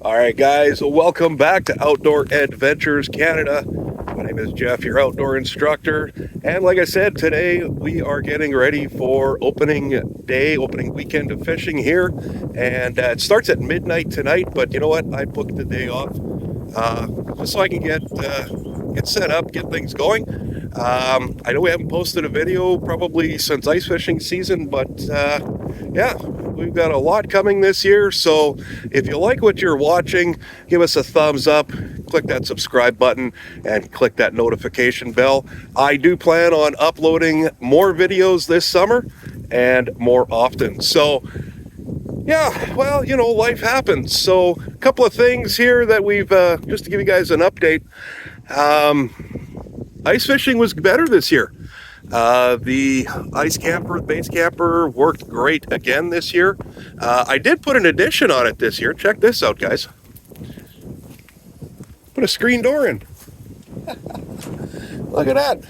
All right, guys, welcome back to Outdoor Adventures Canada. My name is Jeff, your outdoor instructor. And like I said, today we are getting ready for opening day, opening weekend of fishing here. And it starts at midnight tonight, but you know what? I booked the day off just so I can get set up, get things going. I know we haven't posted a video probably since ice fishing season, but yeah, we've got a lot coming this year. So if you like what you're watching, give us a thumbs up, click that subscribe button, and click that notification bell. I do plan on uploading more videos this summer and more often. So yeah, well, life happens. So a couple of things here that we've, just to give you guys an update. Ice fishing was better this year. The ice camper, base camper worked great again this year. I did put an addition on it this year. Check this out, guys. Put a screen door in. Look at that.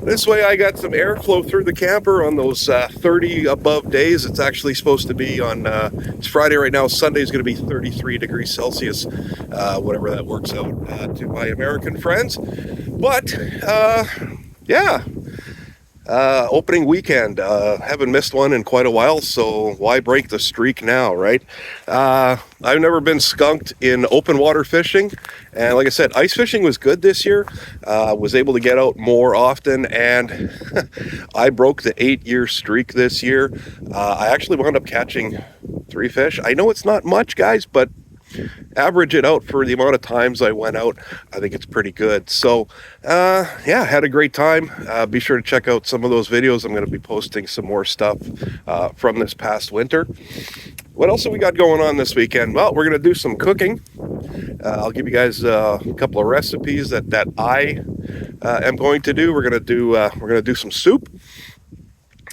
This way I got some airflow through the camper on those 30 above days. It's actually supposed to be on, it's Friday right now. Sunday is going to be 33 degrees Celsius, whatever that works out to my American friends. But yeah, opening weekend. Haven't missed one in quite a while, so why break the streak now, right? I've never been skunked in open water fishing, and like I said, ice fishing was good this year. Was able to get out more often, and I broke the 8-year streak this year. I actually wound up catching 3 fish. I know it's not much, guys, but average it out for the amount of times I went out, I think it's pretty good. So yeah, had a great time. Be sure to check out some of those videos. I'm going to be posting some more stuff from this past winter. What else have we got going on this weekend? Well, we're going to do some cooking. I'll give you guys a couple of recipes that I am going to do. We're going to do some soup.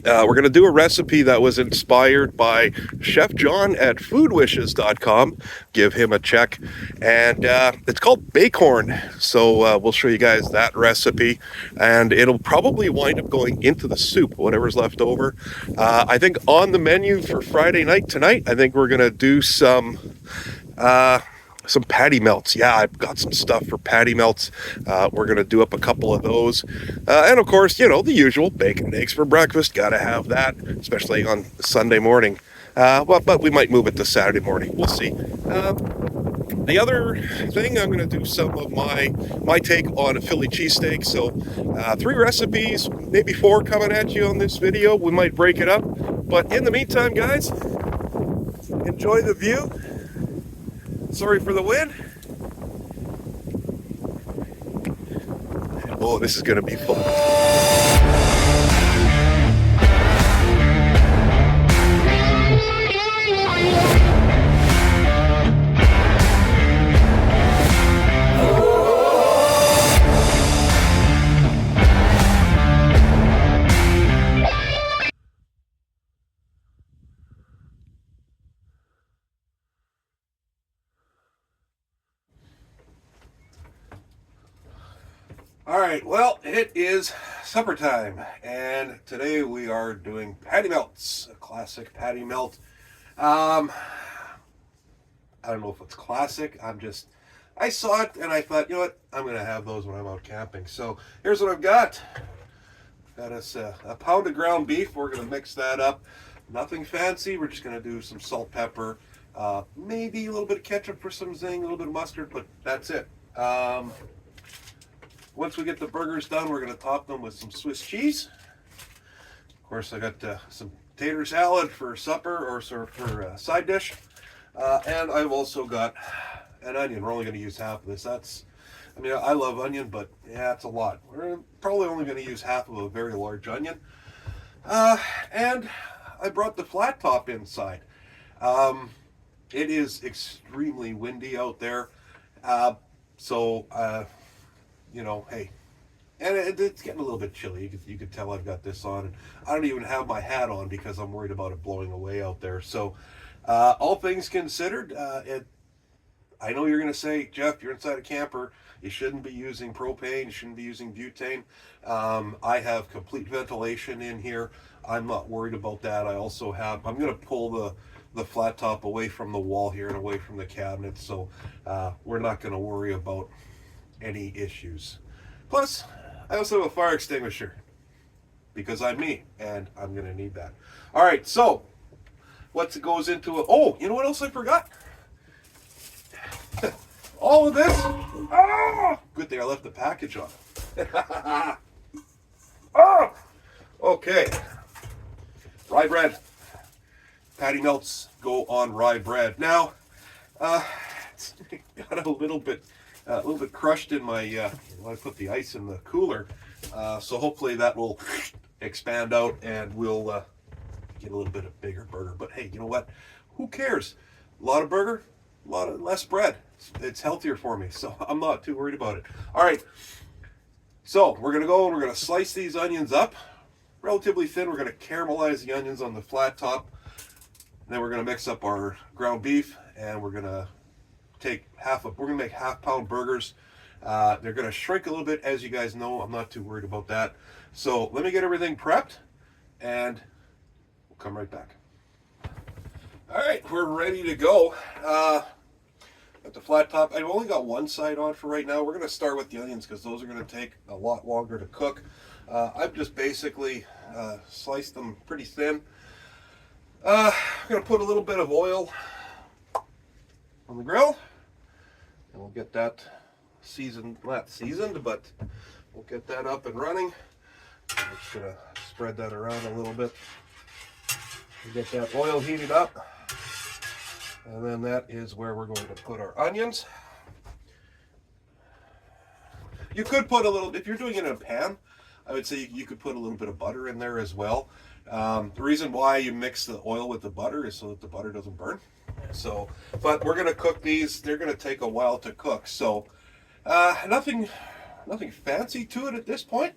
We're going to do a recipe that was inspired by Chef John at foodwishes.com. Give him a check. And it's called Bacorn. So we'll show you guys that recipe. And it'll probably wind up going into the soup, whatever's left over. I think on the menu for Friday night tonight, I think we're going to do some patty melts. Yeah, I've got some stuff for patty melts. We're going to do up a couple of those. And of course, the usual bacon and eggs for breakfast. Got to have that, especially on Sunday morning. But we might move it to Saturday morning. We'll see. The other thing, I'm going to do some of my take on a Philly cheesesteak. So 3 recipes, maybe 4 coming at you on this video. We might break it up. But in the meantime, guys, enjoy the view. Sorry for the wind. Oh, this is going to be fun. All right, well, it is supper time, and today we are doing patty melts, a classic patty melt. I don't know if it's classic. I saw it and I thought, you know what, I'm going to have those when I'm out camping. So here's what I've got. Got us a pound of ground beef. We're going to mix that up. Nothing fancy. We're just going to do some salt, pepper, maybe a little bit of ketchup for some zing, a little bit of mustard, but that's it. Once we get the burgers done, we're going to top them with some Swiss cheese. Of course, I got some tater salad for supper, or for side dish. And I've also got an onion. We're only going to use half of this. I love onion, but yeah, it's a lot. We're probably only going to use half of a very large onion. And I brought the flat top inside. It is extremely windy out there. Hey, and it's getting a little bit chilly. You could tell I've got this on. And I don't even have my hat on because I'm worried about it blowing away out there. So, all things considered, I know you're going to say, Jeff, you're inside a camper. You shouldn't be using propane. You shouldn't be using butane. I have complete ventilation in here. I'm not worried about that. I'm going to pull the flat top away from the wall here and away from the cabinet, so we're not going to worry about any issues. Plus, I also have a fire extinguisher because I'm me and I'm going to need that. All right, so what goes into it? Oh, you know what else I forgot? All of this. Oh, good thing I left the package on. Oh, okay. Rye bread. Patty melts go on rye bread. Now, it's got a little bit crushed in my. When I put the ice in the cooler, so hopefully that will expand out and we'll get a little bit of bigger burger. But hey, you know what? Who cares? A lot of burger, a lot of less bread. It's healthier for me, so I'm not too worried about it. All right. So we're gonna go and we're gonna slice these onions up relatively thin. We're gonna caramelize the onions on the flat top. Then we're gonna mix up our ground beef, and we're gonna take we're gonna make half-pound burgers. They're gonna shrink a little bit, as you guys know. I'm not too worried about that. So let me get everything prepped, and we'll come right back. All right, we're ready to go. At the flat top, I've only got one side on for right now. We're gonna start with the onions because those are gonna take a lot longer to cook. I've just basically sliced them pretty thin. I'm gonna put a little bit of oil on the grill, and we'll get that seasoned, not seasoned, but we'll get that up and running. I'm just gonna spread that around a little bit. We'll get that oil heated up. And then that is where we're going to put our onions. You could put a little, if you're doing it in a pan, I would say you could put a little bit of butter in there as well. The reason why you mix the oil with the butter is so that the butter doesn't burn. So, but we're going to cook these. They're going to take a while to cook. So, nothing fancy to it at this point.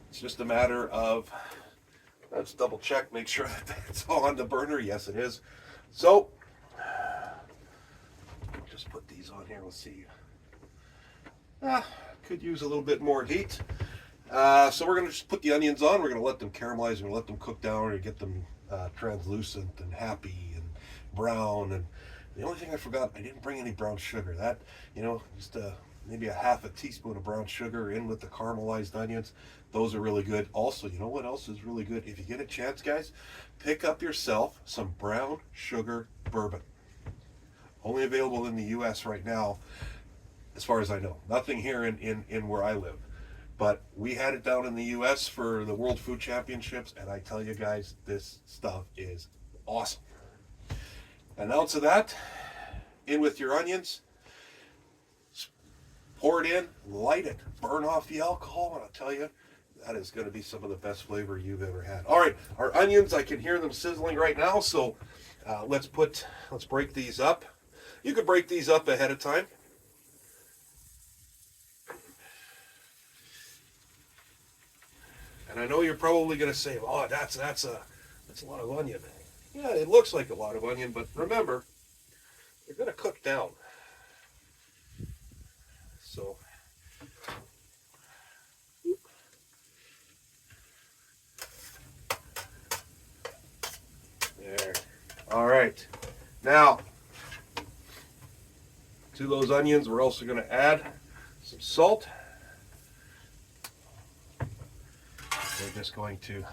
It's just a matter of, let's double check, make sure that it's on the burner. Yes, it is. So, just put these on here. Let's see. Could use a little bit more heat. So we're going to just put the onions on. We're going to let them caramelize. We're going to let them cook down and get them translucent and happy and brown. And the only thing I forgot, I didn't bring any brown sugar. That, just maybe a half a teaspoon of brown sugar in with the caramelized onions. Those are really good. Also, you know what else is really good? If you get a chance, guys, pick up yourself some brown sugar bourbon. Only available in the U.S. right now, as far as I know. Nothing here in where I live. But we had it down in the U.S. for the World Food Championships, and I tell you guys, this stuff is awesome. An ounce of that in with your onions. Pour it in, light it, burn off the alcohol, and I'll tell you, that is going to be some of the best flavor you've ever had. All right, our onions, I can hear them sizzling right now, so let's break these up. You could break these up ahead of time. And I know you're probably going to say, "Oh, that's a lot of onion." Yeah, it looks like a lot of onion, but remember, they're going to cook down. So, there. All right. Now, to those onions, we're also going to add some salt. We're just going to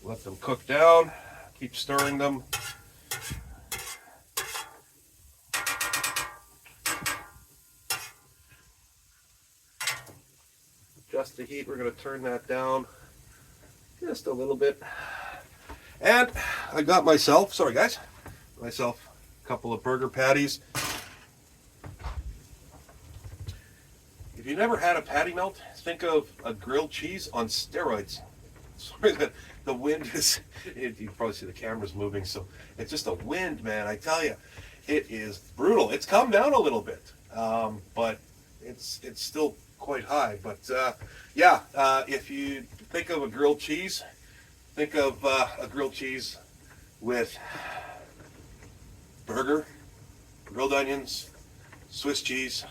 let them cook down, keep stirring them. Adjust the heat, we're going to turn that down just a little bit. And I got myself a couple of burger patties. If you never had a patty melt, think of a grilled cheese on steroids. Sorry that the wind is, you can probably see the camera's moving, so it's just a wind, man. I tell you, it is brutal. It's come down a little bit, but it's still quite high. But if you think of a grilled cheese, think of a grilled cheese with burger, grilled onions, Swiss cheese.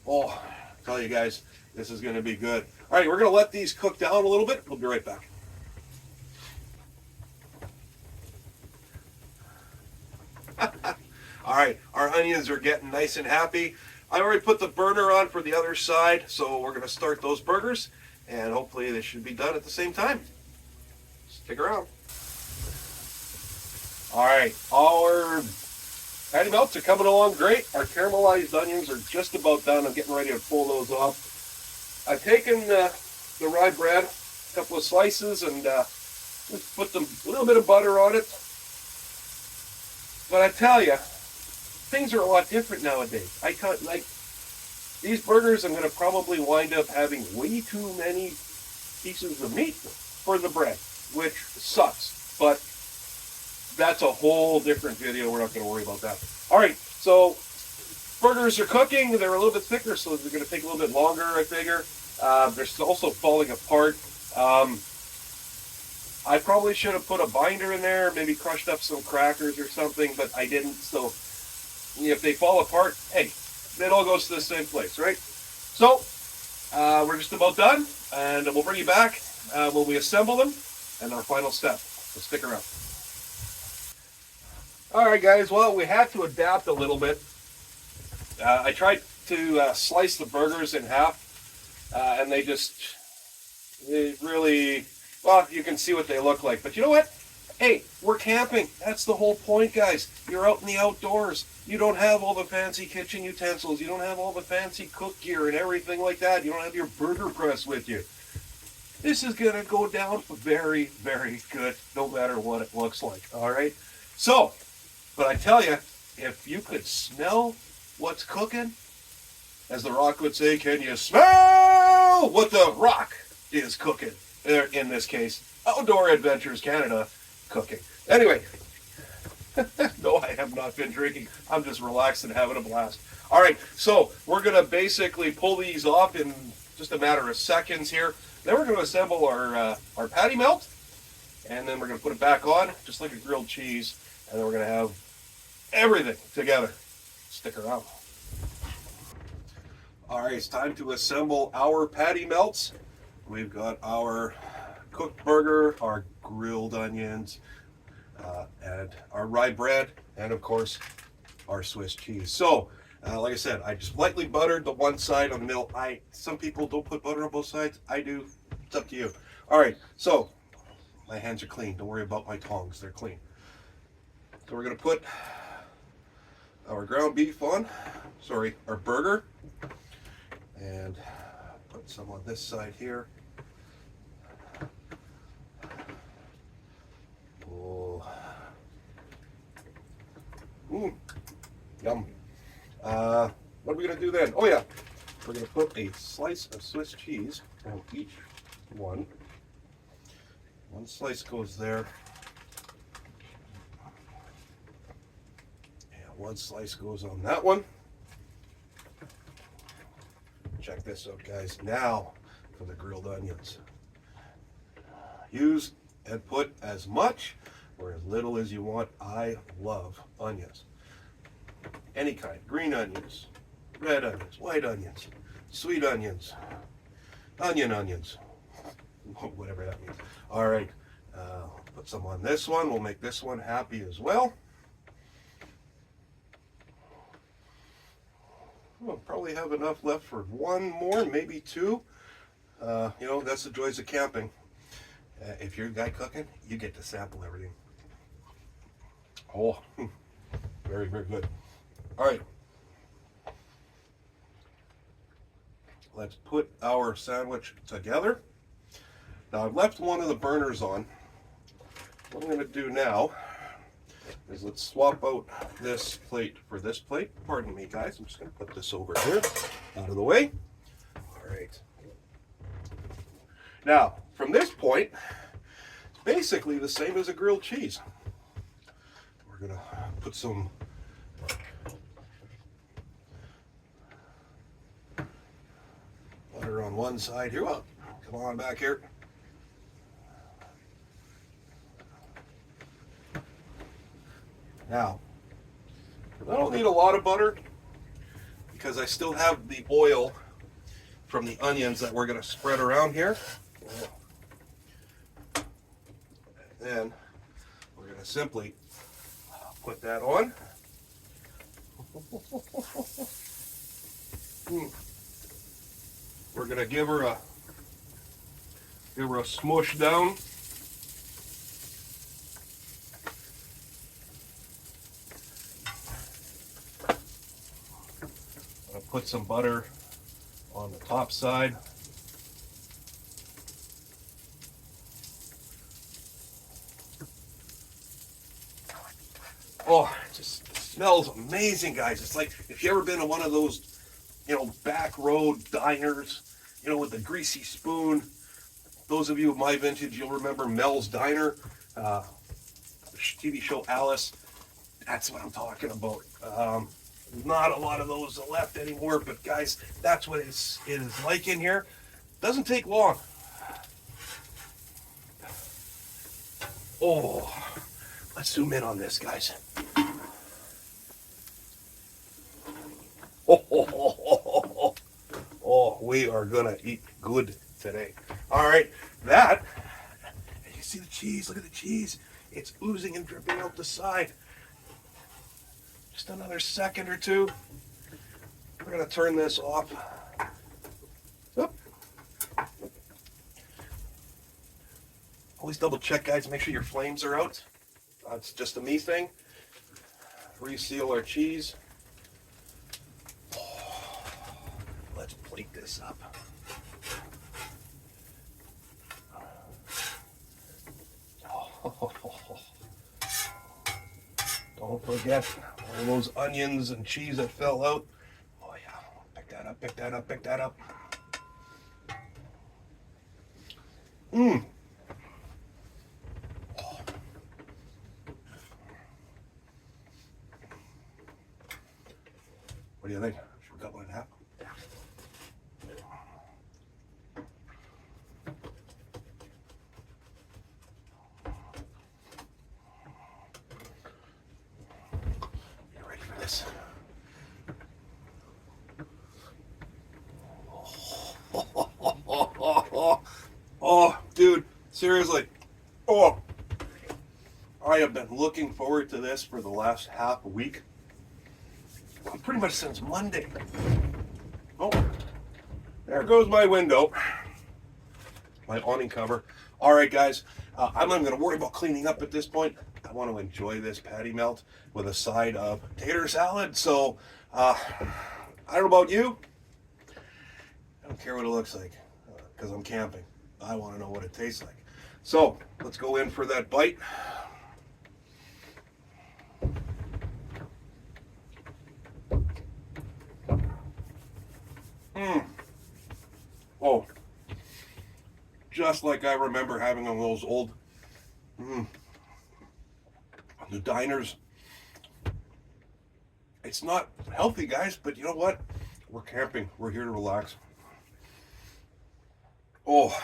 Oh, I tell you guys, this is going to be good. All right, we're going to let these cook down a little bit. We'll be right back. All right, our onions are getting nice and happy. I already put the burner on for the other side, so we're going to start those burgers, and hopefully they should be done at the same time. Stick around. All right, our patty melts are coming along great. Our caramelized onions are just about done. I'm getting ready to pull those off. I've taken the rye bread, a couple of slices, and just put a little bit of butter on it. But I tell you, things are a lot different nowadays. I can't, like, these burgers, I'm going to probably wind up having way too many pieces of meat for the bread, which sucks. But that's a whole different video. We're not going to worry about that. All right, so burgers are cooking. They're a little bit thicker, so they're going to take a little bit longer, I figure. They're also falling apart. I probably should have put a binder in there, maybe crushed up some crackers or something, but I didn't. So if they fall apart, hey, it all goes to the same place, right? So we're just about done, and we'll bring you back when we assemble them and our final step. So stick around. All right, guys. Well, we had to adapt a little bit. I tried to slice the burgers in half, and they really, well, you can see what they look like. But you know what? Hey, we're camping. That's the whole point, guys. You're out in the outdoors. You don't have all the fancy kitchen utensils. You don't have all the fancy cook gear and everything like that. You don't have your burger press with you. This is going to go down very, very good, no matter what it looks like, all right? So, but I tell you, if you could smell what's cooking, as The Rock would say, can you smell what The Rock is cooking? In this case, Outdoor Adventures Canada cooking. Anyway, no, I have not been drinking. I'm just relaxed and having a blast. All right, so we're going to basically pull these off in just a matter of seconds here. Then we're going to assemble our patty melt, and then we're going to put it back on, just like a grilled cheese, and then we're going to have everything together. Stick around. All right, it's time to assemble our patty melts. We've got our cooked burger, our grilled onions, and our rye bread, and of course, our Swiss cheese. So, like I said, I just lightly buttered the one side on the middle. Some people don't put butter on both sides. I do. It's up to you. All right, so my hands are clean. Don't worry about my tongs. They're clean. So we're going to put our ground beef on, our burger, and put some on this side here. Oh. Yum. What are we going to do then? Oh yeah, we're going to put a slice of Swiss cheese on each one. One slice goes there. And one slice goes on that one. Check this out, guys. Now for the grilled onions. Use and put as much or as little as you want. I love onions. Any kind. Green onions, red onions, white onions, sweet onions, onions, whatever that means. All right, put some on this one. We'll make this one happy as well. We'll probably have enough left for one more, maybe two. You know, that's the joys of camping. If you're a guy cooking, you get to sample everything. Oh, very, very good. All right. Let's put our sandwich together. Now, I've left one of the burners on. What I'm going to do now is let's swap out this plate for this plate. Pardon me, guys. I'm just going to put this over here, out of the way. All right. Now, from this point, it's basically the same as a grilled cheese. We're going to put some butter on one side here. Well, come on back here. Now, I don't need a lot of butter because I still have the oil from the onions that we're going to spread around here. And then we're going to simply put that on. We're gonna give her a smush down. I'm gonna put some butter on the top side. Oh, it just smells amazing, guys. It's like if you ever been to one of those, back road diners, with the greasy spoon. Those of you of my vintage, you'll remember Mel's Diner, TV show Alice. That's what I'm talking about. Not a lot of those left anymore, but guys, that's what it is like in here. Doesn't take long. Oh, let's zoom in on this, guys. Oh, we are gonna eat good today. All right, that, you see the cheese, look at the cheese. It's oozing and dripping out the side. Just another second or two. We're gonna turn this off. Oop. Always double check, guys, make sure your flames are out. It's just a me thing. Reseal our cheese. Let's plate this up. Don't forget all those onions and cheese that fell out. Oh yeah, pick that up, pick that up, pick that up. Mmm. Oh. What do you think? Should we cut one in half? This. Oh, dude, seriously. Oh, I have been looking forward to this for the last half a week. Pretty much since Monday. Oh, there goes my window. My awning cover. All right, guys, I'm not going to worry about cleaning up at this point. I want to enjoy this patty melt with a side of tater salad. So, I don't know about you. I don't care what it looks like because I'm camping. I want to know what it tastes like. So, let's go in for that bite. Oh, just like I remember having on those old the diners. It's not healthy, guys, but you know what? We're camping. We're here to relax. Oh,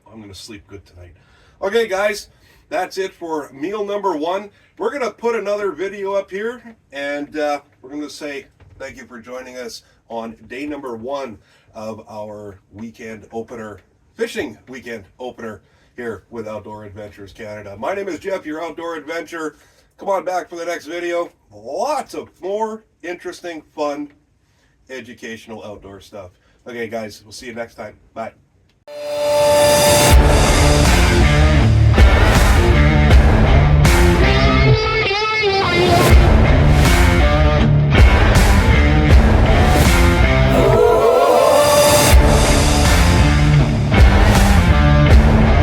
I'm going to sleep good tonight. Okay, guys, that's it for meal number 1. We're going to put another video up here, and we're going to say thank you for joining us on day number 1 of our weekend opener, fishing weekend opener here with Outdoor Adventures Canada. My name is Jeff, your outdoor adventure. Come on back for the next video. Lots of more interesting, fun, educational outdoor stuff. Okay, guys, we'll see you next time. Bye.